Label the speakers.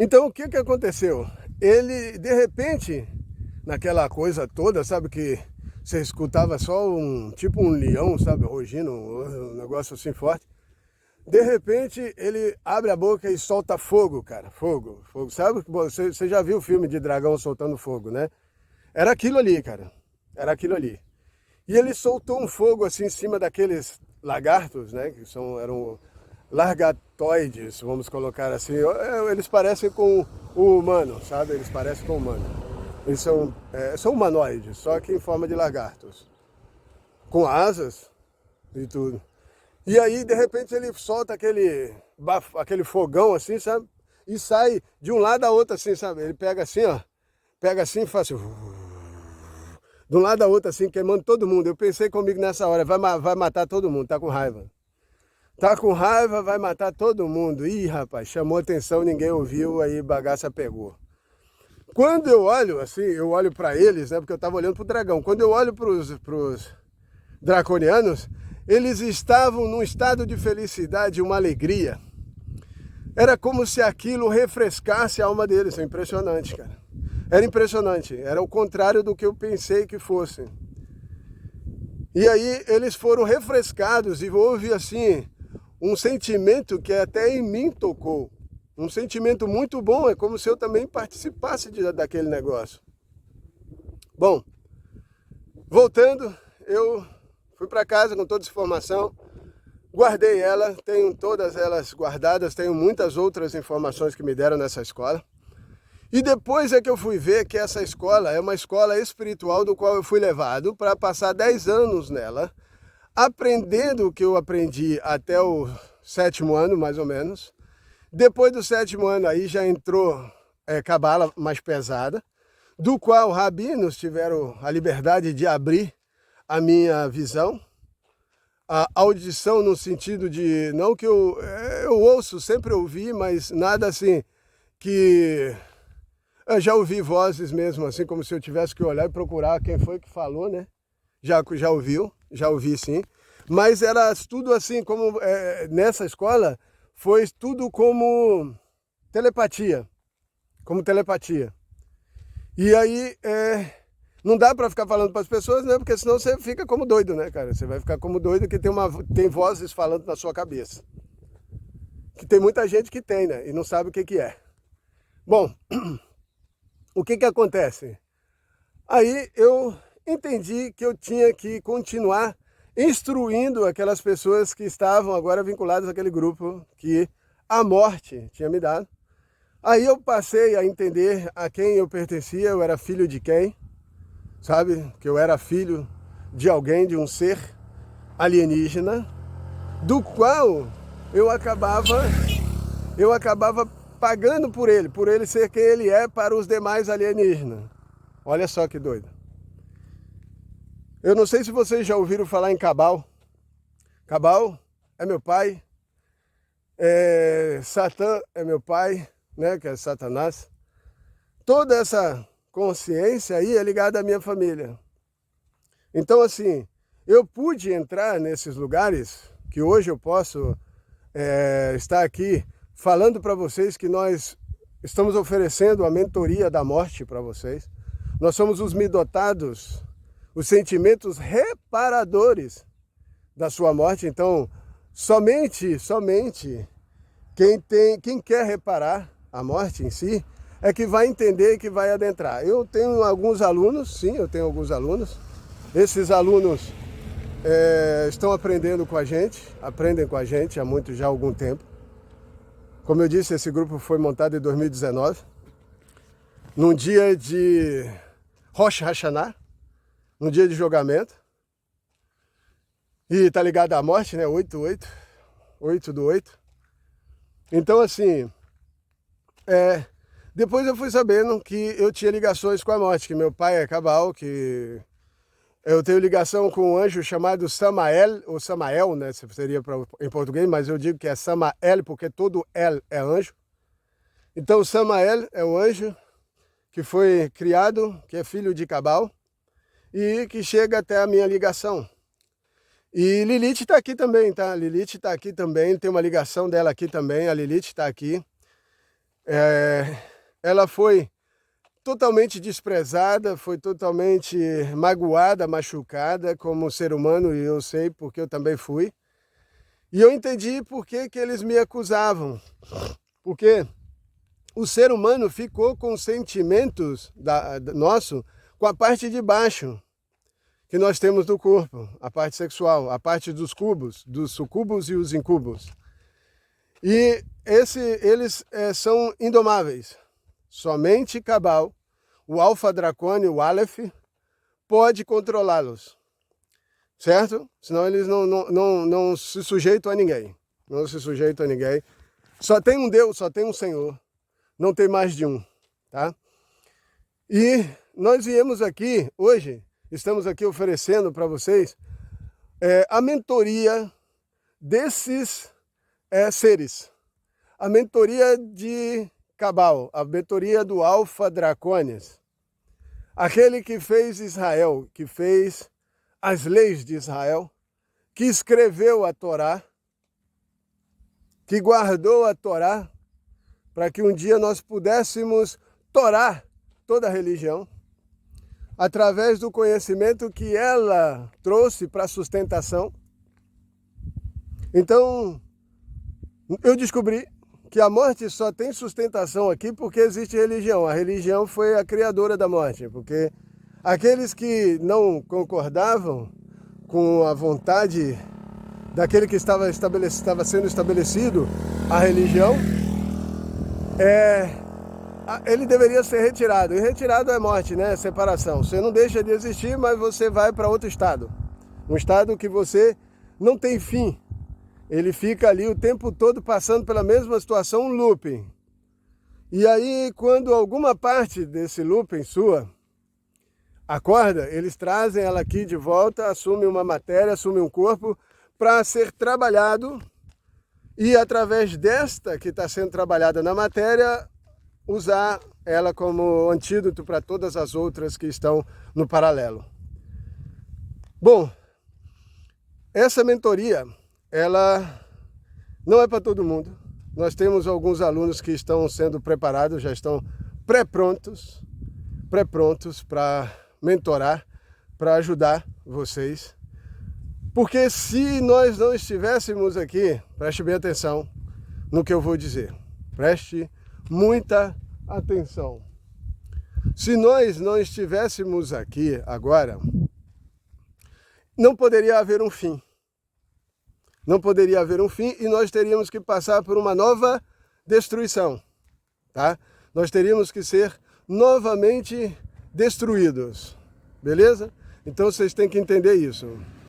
Speaker 1: Então, o que que aconteceu? Ele, de repente, naquela coisa toda, sabe, que você escutava só tipo um leão, sabe, rugindo, um negócio assim forte. De repente, ele abre a boca e solta fogo, cara, fogo, fogo. Sabe, você já viu o filme de dragão soltando fogo, né? Era aquilo ali, cara, era aquilo ali. E ele soltou um fogo assim em cima daqueles lagartos, né, que eram largatoides, vamos colocar assim. Eles parecem com o humano, sabe? Eles parecem com o humano. Eles são humanoides, só que em forma de lagartos, com asas e tudo. E aí, de repente, ele solta aquele fogão assim, sabe? E sai de um lado a outro assim, sabe? Ele pega assim, ó. Pega assim e faz assim. De um lado a outro assim, queimando todo mundo. Eu pensei comigo nessa hora, vai matar todo mundo, tá com raiva. Tá com raiva, vai matar todo mundo. Ih, rapaz, chamou atenção, ninguém ouviu, aí bagaça pegou. Quando eu olho, assim, eu olho para eles, né? Porque eu tava olhando pro dragão. Quando eu olho pros draconianos, eles estavam num estado de felicidade, uma alegria. Era como se aquilo refrescasse a alma deles. É impressionante, cara. Era impressionante. Era o contrário do que eu pensei que fosse. E aí eles foram refrescados e houve assim um sentimento que até em mim tocou. Um sentimento muito bom, é como se eu também participasse daquele negócio. Bom, voltando, eu fui para casa com toda essa informação, guardei ela, tenho todas elas guardadas, tenho muitas outras informações que me deram nessa escola. E depois é que eu fui ver que essa escola é uma escola espiritual do qual eu fui levado para passar 10 anos nela, aprendendo o que eu aprendi até o 7º ano, mais ou menos. Depois do 7º ano aí já entrou cabala mais pesada, do qual rabinos tiveram a liberdade de abrir a minha visão, a audição no sentido de, não que eu ouço, sempre ouvi, mas nada assim que... Eu já ouvi vozes mesmo, assim, como se eu tivesse que olhar e procurar quem foi que falou, né? Já ouvi sim. Mas era tudo assim, como nessa escola, foi tudo como telepatia. Como telepatia. E aí, não dá para ficar falando para as pessoas, né? Porque senão você fica como doido, né, cara? Você vai ficar como doido que tem vozes falando na sua cabeça. Que tem muita gente que tem, né? E não sabe o que é. Bom, o que acontece? Aí eu entendi que eu tinha que continuar instruindo aquelas pessoas que estavam agora vinculadas àquele grupo que a morte tinha me dado. Aí eu passei a entender a quem eu pertencia, eu era filho de quem, sabe? Que eu era filho de alguém, de um ser alienígena, do qual eu acabava pagando por ele ser quem ele é para os demais alienígenas. Olha só que doido. Eu não sei se vocês já ouviram falar em Cabal. Cabal é meu pai. Satã é meu pai, né? Que é Satanás. Toda essa consciência aí é ligada à minha família. Então, assim, eu pude entrar nesses lugares que hoje eu posso estar aqui falando para vocês que nós estamos oferecendo a mentoria da morte para vocês. Nós somos os midotados, os sentimentos reparadores da sua morte. Então, somente quem quer reparar a morte em si é que vai entender e que vai adentrar. Eu tenho alguns alunos, sim, eu tenho alguns alunos. Esses alunos estão aprendendo com a gente, aprendem com a gente há já algum tempo. Como eu disse, esse grupo foi montado em 2019, num dia de Rosh Hashanah, num dia de julgamento. E tá ligado à morte, né? 8/8. Então, assim, depois eu fui sabendo que eu tinha ligações com a morte, que meu pai é cabal, que eu tenho ligação com um anjo chamado Samael, ou Samael, né? Seria em português, mas eu digo que é Samael, porque todo El é anjo. Então, Samael é o anjo que foi criado, que é filho de Cabal, e que chega até a minha ligação. E Lilith está aqui também, tá? Lilith está aqui também, tem uma ligação dela aqui também, a Lilith está aqui. ela foi totalmente desprezada, foi totalmente magoada, machucada como ser humano, e eu sei porque eu também fui. E eu entendi por que eles me acusavam. Porque o ser humano ficou com sentimentos nosso com a parte de baixo que nós temos do corpo, a parte sexual, a parte dos cubos, dos sucubos e os incubos. E eles são indomáveis. Somente Cabal, o Alfa Dracone, o Aleph, pode controlá-los. Certo? Senão eles não se sujeitam a ninguém. Não se sujeitam a ninguém. Só tem um Deus, só tem um Senhor. Não tem mais de um. Tá? E nós viemos aqui hoje, estamos aqui oferecendo para vocês a mentoria desses seres. A mentoria de Cabal, a mentoria do Alfa Dracones. Aquele que fez Israel, que fez as leis de Israel, que escreveu a Torá, que guardou a Torá, para que um dia nós pudéssemos torar toda a religião, através do conhecimento que ela trouxe para a sustentação. Então, eu descobri que a morte só tem sustentação aqui porque existe religião. A religião foi a criadora da morte, porque aqueles que não concordavam com a vontade daquele que estava sendo estabelecido, a religião, ele deveria ser retirado. E retirado é morte, né? Separação. Você não deixa de existir, mas você vai para outro estado. Um estado que você não tem fim. Ele fica ali o tempo todo passando pela mesma situação, um looping. E aí, quando alguma parte desse looping sua acorda, eles trazem ela aqui de volta, assumem uma matéria, assumem um corpo para ser trabalhado e através desta que está sendo trabalhada na matéria, usar ela como antídoto para todas as outras que estão no paralelo. Bom, essa mentoria, ela não é para todo mundo. Nós temos alguns alunos que estão sendo preparados, já estão pré-prontos para mentorar, para ajudar vocês. Porque se nós não estivéssemos aqui, preste bem atenção no que eu vou dizer. Preste muita atenção. Se nós não estivéssemos aqui agora, não poderia haver um fim. Não poderia haver um fim e nós teríamos que passar por uma nova destruição. Tá? Nós teríamos que ser novamente destruídos. Beleza? Então vocês têm que entender isso.